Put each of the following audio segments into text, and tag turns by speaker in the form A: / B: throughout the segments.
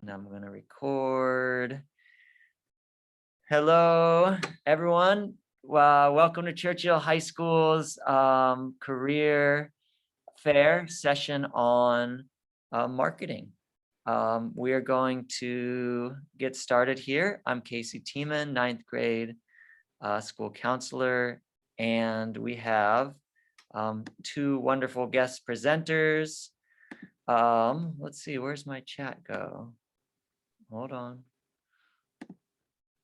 A: And I'm going to record. Hello, everyone. Welcome to Churchill High School's career fair session on marketing. We are going to get started here. I'm Casey Tiemann, ninth grade school counselor, and we have two wonderful guest presenters. Let's see, where's my chat go? Hold on.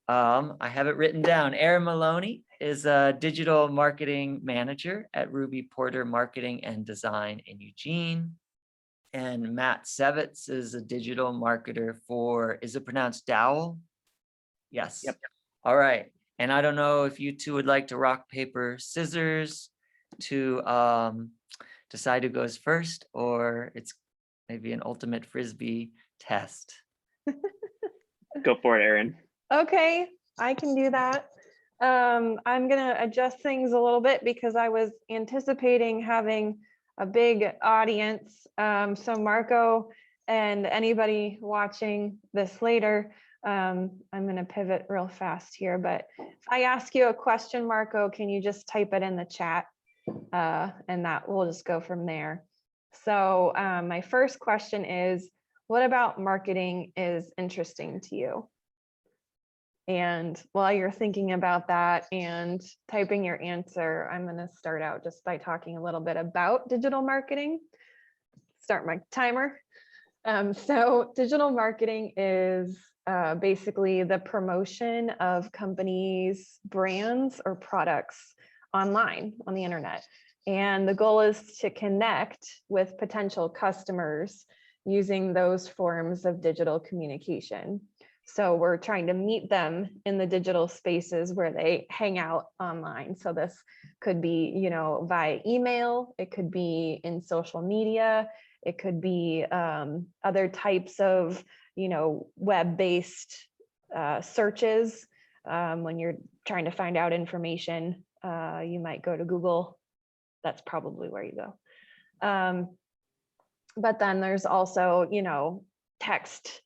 A: I have it written down. Erin Maloney is a digital marketing manager at Ruby Porter Marketing and Design in Eugene. And Matt Sevitz is a digital marketer for, is it pronounced Dowell? Yes.
B: Yep.
A: All right. And I don't know if you two would like to rock, paper, scissors to decide who goes first, or it's maybe an ultimate Frisbee test.
B: Go for it, Erin.
C: Okay, I can do that. I'm gonna adjust things a little bit because I was anticipating having a big audience. So Marco and anybody watching this later, I'm gonna pivot real fast here, but if I ask you a question, Marco, can you just type it in the chat? And that we'll just go from there. So my first question is, what about marketing is interesting to you? And while you're thinking about that and typing your answer, I'm going to start out just by talking a little bit about digital marketing. Start my timer. So digital marketing is basically the promotion of companies, brands, or products online on the internet. And the goal is to connect with potential customers using those forms of digital communication. So we're trying to meet them in the digital spaces where they hang out online. So this could be, via email, it could be in social media, it could be other types of, web-based searches. When you're trying to find out information, you might go to Google. That's probably where you go. But then there's also, text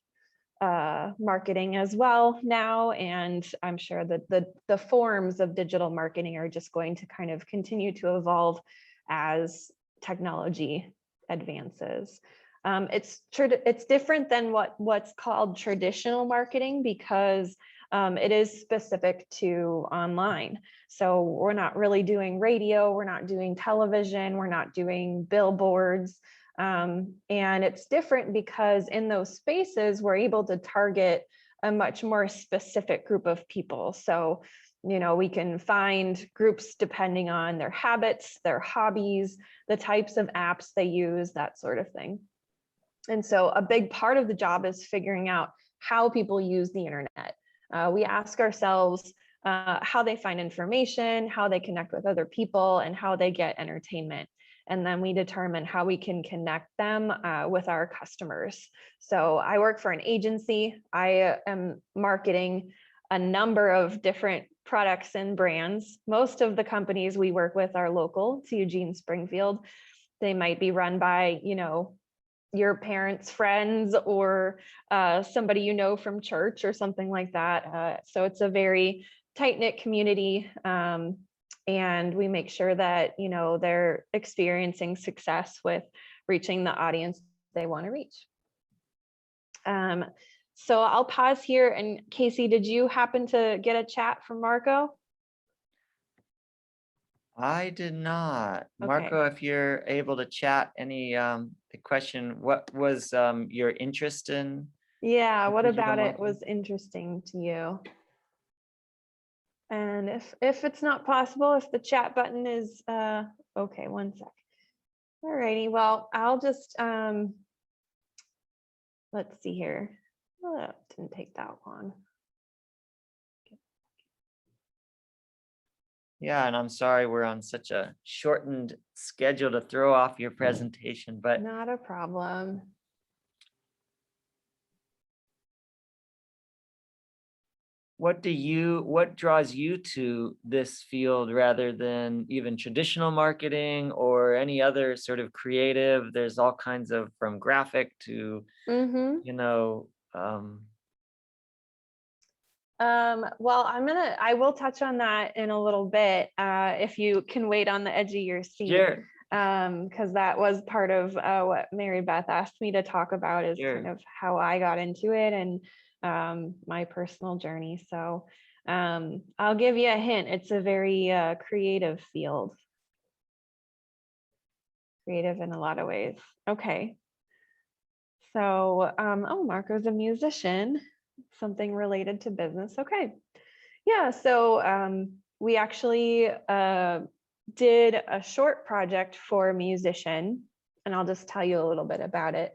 C: marketing as well now, and I'm sure that the forms of digital marketing are just going to kind of continue to evolve as technology advances. It's different than what's called traditional marketing because it is specific to online. So we're not really doing radio, we're not doing television, we're not doing billboards. And it's different because in those spaces, we're able to target a much more specific group of people. So, we can find groups depending on their habits, their hobbies, the types of apps they use, that sort of thing. And so a big part of the job is figuring out how people use the internet. We ask ourselves how they find information, how they connect with other people, and how they get entertainment. And then we determine how we can connect them with our customers. So I work for an agency. I am marketing a number of different products and brands. Most of the companies we work with are local to Eugene, Springfield. They might be run by, your parents' friends or somebody from church or something like that. So it's a very tight-knit community. And we make sure that, they're experiencing success with reaching the audience they want to reach. So I'll pause here. And Casey, did you happen to get a chat from Marco?
A: I did not.
C: Okay.
A: Marco, if you're able to chat the question, what was your interest in?
C: Yeah, what
A: digital
C: about it
A: marketing?
C: was interesting to you? And if it's not possible, if the chat button is okay, one sec. All righty, well, I'll just let's see here. Oh, that didn't take that long.
A: Yeah, and I'm sorry we're on such a shortened schedule to throw off your presentation, but
C: Not a problem.
A: what draws you to this field rather than even traditional marketing or any other sort of creative? There's all kinds of, from graphic to,
C: Mm-hmm. Well, I will touch on that in a little bit, if you can wait on the edge of your seat.
A: Sure.
C: Because that was part of what Mary Beth asked me to talk about, is
A: Sure.
C: kind of how I got into it and my personal journey. So I'll give you a hint. It's a very creative field. Creative in a lot of ways. Okay. So, oh, Marco's a musician, something related to business. Okay. Yeah. So we actually did a short project for a musician, and I'll just tell you a little bit about it.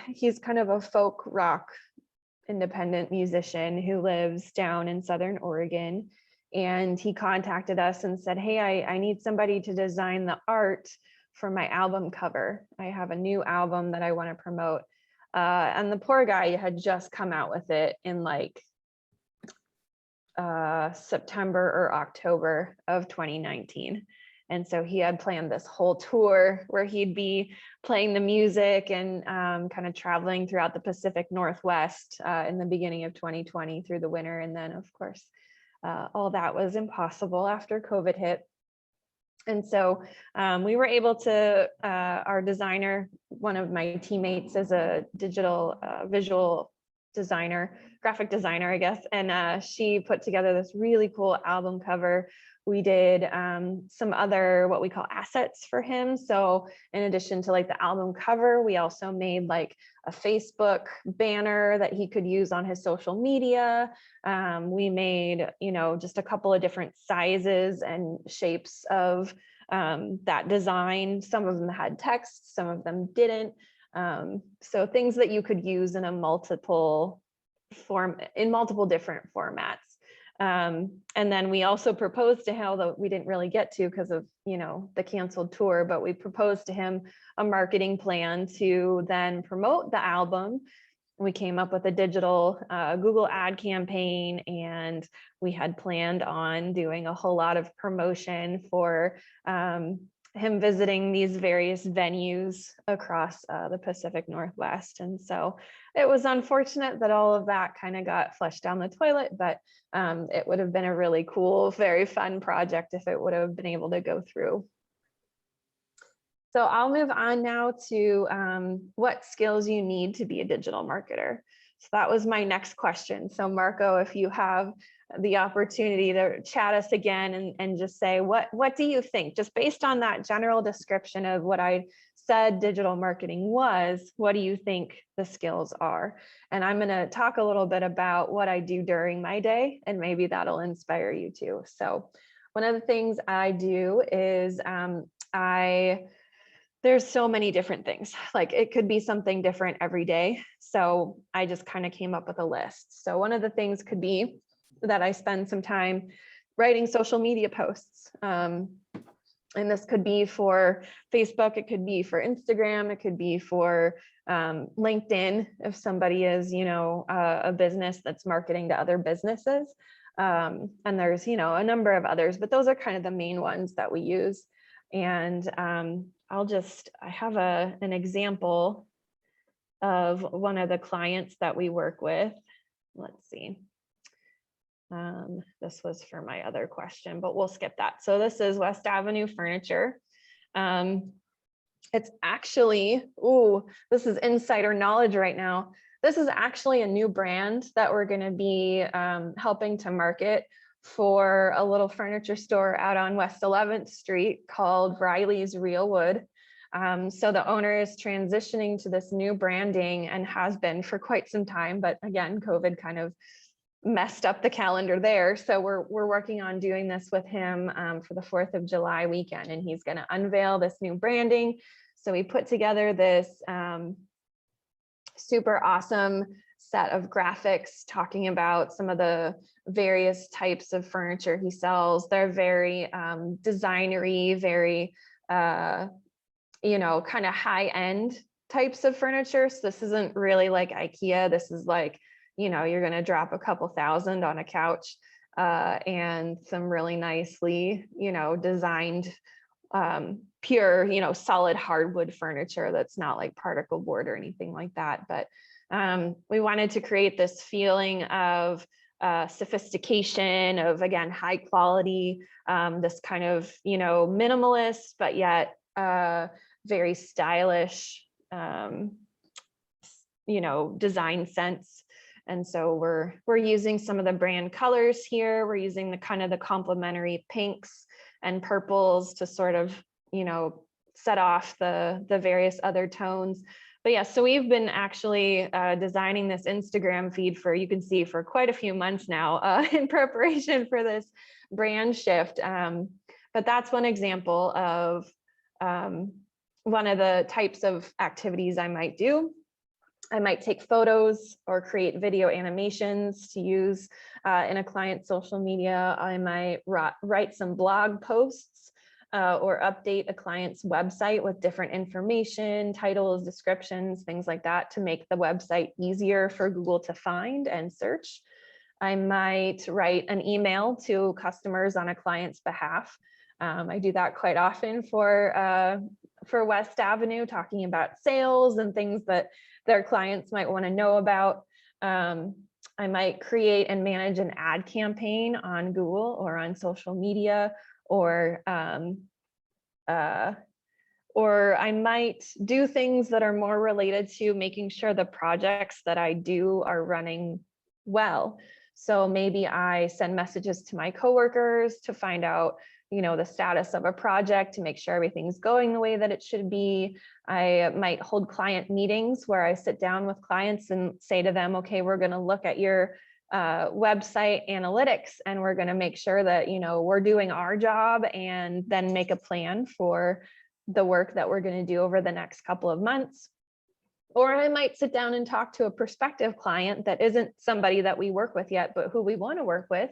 C: He's kind of a folk rock independent musician who lives down in Southern Oregon. And he contacted us and said, hey, I need somebody to design the art for my album cover. I have a new album that I want to promote. And the poor guy had just come out with it in like September or October of 2019. And so he had planned this whole tour where he'd be playing the music and kind of traveling throughout the Pacific Northwest in the beginning of 2020 through the winter. And then, of course, all that was impossible after COVID hit. And so we were able to, our designer, one of my teammates is a digital visual designer, graphic designer, I guess. And she put together this really cool album cover. We did some other, what we call assets for him. So in addition to like the album cover, we also made like a Facebook banner that he could use on his social media. We made, just a couple of different sizes and shapes of that design. Some of them had text, some of them didn't. So things that you could use in multiple different formats. And then we also proposed to him, though we didn't really get to because of, the canceled tour, but we proposed to him a marketing plan to then promote the album. We came up with a digital Google ad campaign, and we had planned on doing a whole lot of promotion for him visiting these various venues across the Pacific Northwest. And so it was unfortunate that all of that kind of got flushed down the toilet, but it would have been a really cool, very fun project if it would have been able to go through. So I'll move on now to what skills you need to be a digital marketer. So that was my next question. So Marco, if you have the opportunity to chat us again and just say, what do you think, just based on that general description of what I said digital marketing was, what do you think the skills are? And I'm going to talk a little bit about what I do during my day, and maybe that'll inspire you too. So one of the things I do is there's so many different things. Like it could be something different every day. So I just kind of came up with a list. So one of the things could be that I spend some time writing social media posts. And this could be for Facebook, it could be for Instagram, it could be for LinkedIn, if somebody is, a business that's marketing to other businesses. And there's, a number of others, but those are kind of the main ones that we use. And I have an example of one of the clients that we work with. Let's see. This was for my other question, but we'll skip that. So this is West Avenue Furniture. It's actually, this is insider knowledge right now. This is actually a new brand that we're going to be helping to market for a little furniture store out on West 11th Street called Riley's Real Wood. So the owner is transitioning to this new branding and has been for quite some time, but again, COVID kind of messed up the calendar there. So we're working on doing this with him for the 4th of July weekend, and he's going to unveil this new branding. So we put together this super awesome set of graphics talking about some of the various types of furniture he sells. They're very designery, very, kind of high-end types of furniture. So this isn't really like IKEA. This is like, you're going to drop a couple thousand on a couch and some really nicely, designed, pure, solid hardwood furniture that's not like particle board or anything like that. But We wanted to create this feeling of sophistication, of, again, high quality, this kind of, minimalist, but yet very stylish, design sense. And so we're using some of the brand colors here. We're using the kind of the complementary pinks and purples to sort of, set off the various other tones. But yeah, so we've been actually designing this Instagram feed you can see, for quite a few months now in preparation for this brand shift. But that's one example of one of the types of activities I might do. I might take photos or create video animations to use in a client's social media. I might write some blog posts or update a client's website with different information, titles, descriptions, things like that, to make the website easier for Google to find and search. I might write an email to customers on a client's behalf. I do that quite often for West Avenue, talking about sales and things that their clients might want to know about. I might create and manage an ad campaign on Google or on social media, or I might do things that are more related to making sure the projects that I do are running well. So maybe I send messages to my coworkers to find out, the status of a project, to make sure everything's going the way that it should be. I might hold client meetings where I sit down with clients and say to them, okay, we're going to look at your website analytics, and we're going to make sure that, we're doing our job, and then make a plan for the work that we're going to do over the next couple of months. Or I might sit down and talk to a prospective client that isn't somebody that we work with yet, but who we want to work with,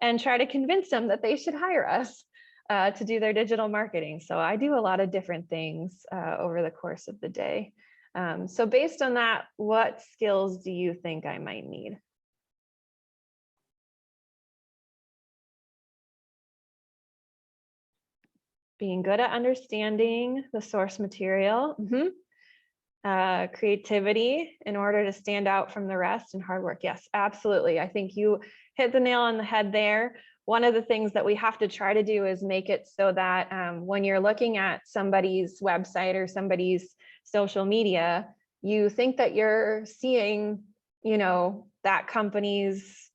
C: and try to convince them that they should hire us to do their digital marketing. So I do a lot of different things over the course of the day. So based on that, what skills do you think I might need? Being good at understanding the source material. Creativity in order to stand out from the rest, and hard work. Yes, absolutely. I think you hit the nail on the head there. One of the things that we have to try to do is make it so that when you're looking at somebody's website or somebody's social media, you think that you're seeing, that company's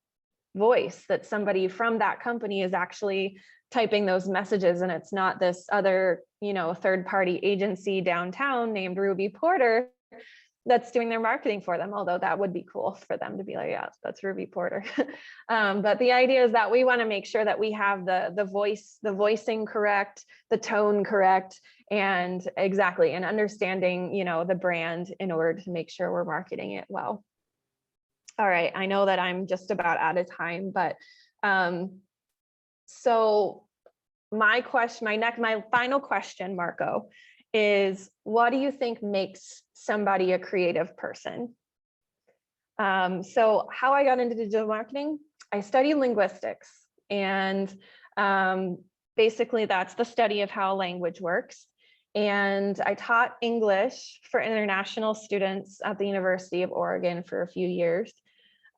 C: voice, that somebody from that company is actually typing those messages, and it's not this other, third-party agency downtown named Ruby Porter that's doing their marketing for them. Although that would be cool for them to be like, yeah, that's Ruby Porter. But the idea is that we want to make sure that we have the voicing correct, the tone correct, and exactly, and understanding, the brand in order to make sure we're marketing it well. All right, I know that I'm just about out of time, but so my final question, Marco, is what do you think makes somebody a creative person? So how I got into digital marketing, I studied linguistics, and basically that's the study of how language works. And I taught English for international students at the University of Oregon for a few years.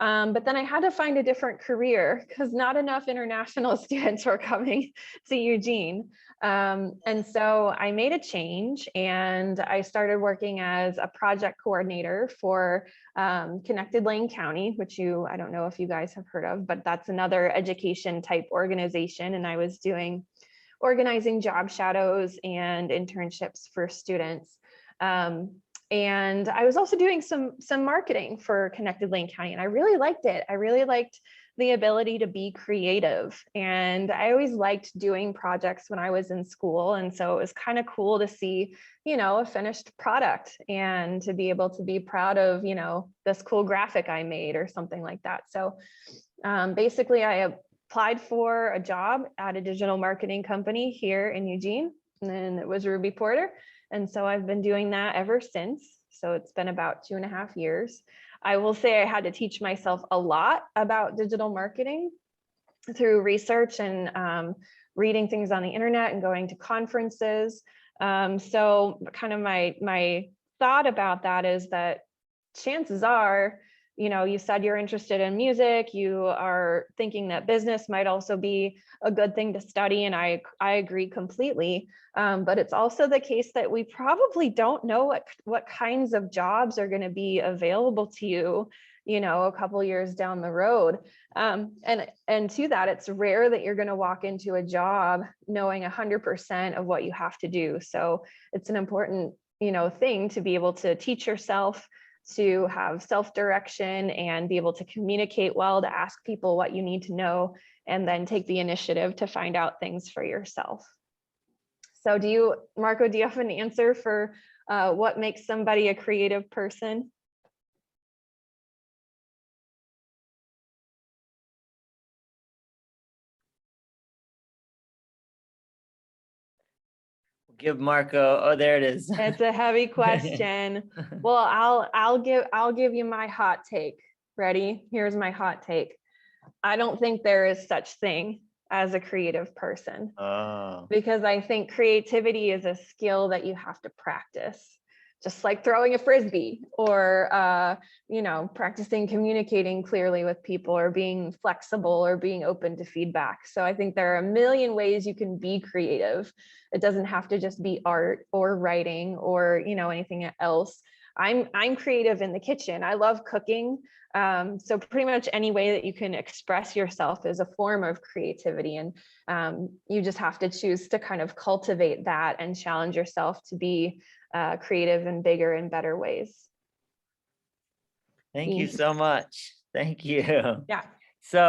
C: But then I had to find a different career because not enough international students were coming to Eugene. And so I made a change, and I started working as a project coordinator for Connected Lane County, which I don't know if you guys have heard of, but that's another education type organization. And I was organizing job shadows and internships for students. And I was also doing some marketing for Connected Lane County, and I really liked it. I really liked the ability to be creative, and I always liked doing projects when I was in school. And so it was kind of cool to see, a finished product, and to be able to be proud of, this cool graphic I made or something like that. So basically I applied for a job at a digital marketing company here in Eugene, and it was Ruby Porter. And so I've been doing that ever since. So it's been about 2.5 years. I will say I had to teach myself a lot about digital marketing through research and reading things on the internet and going to conferences. So kind of my thought about that is that chances are, you said you're interested in music, you are thinking that business might also be a good thing to study, and I agree completely. But it's also the case that we probably don't know what kinds of jobs are going to be available to you, a couple years down the road. And to that, it's rare that you're going to walk into a job knowing 100% of what you have to do. So it's an important, thing to be able to teach yourself, to have self-direction and be able to communicate well, to ask people what you need to know, and then take the initiative to find out things for yourself. So Marco, do you have an answer for what makes somebody a creative person?
A: Give Marco, oh, there it is.
C: It's a heavy question. Well, I'll give you my hot take. Ready? Here's my hot take. I don't think there is such thing as a creative person.
A: Oh.
C: Because I think creativity is a skill that you have to practice, just like throwing a frisbee, or practicing communicating clearly with people, or being flexible, or being open to feedback. So I think there are a million ways you can be creative. It doesn't have to just be art or writing or anything else. I'm creative in the kitchen. I love cooking. So pretty much any way that you can express yourself is a form of creativity. And you just have to choose to kind of cultivate that and challenge yourself to be creative in bigger and better ways.
A: Thank you so much. Thank you.
C: Yeah.
A: So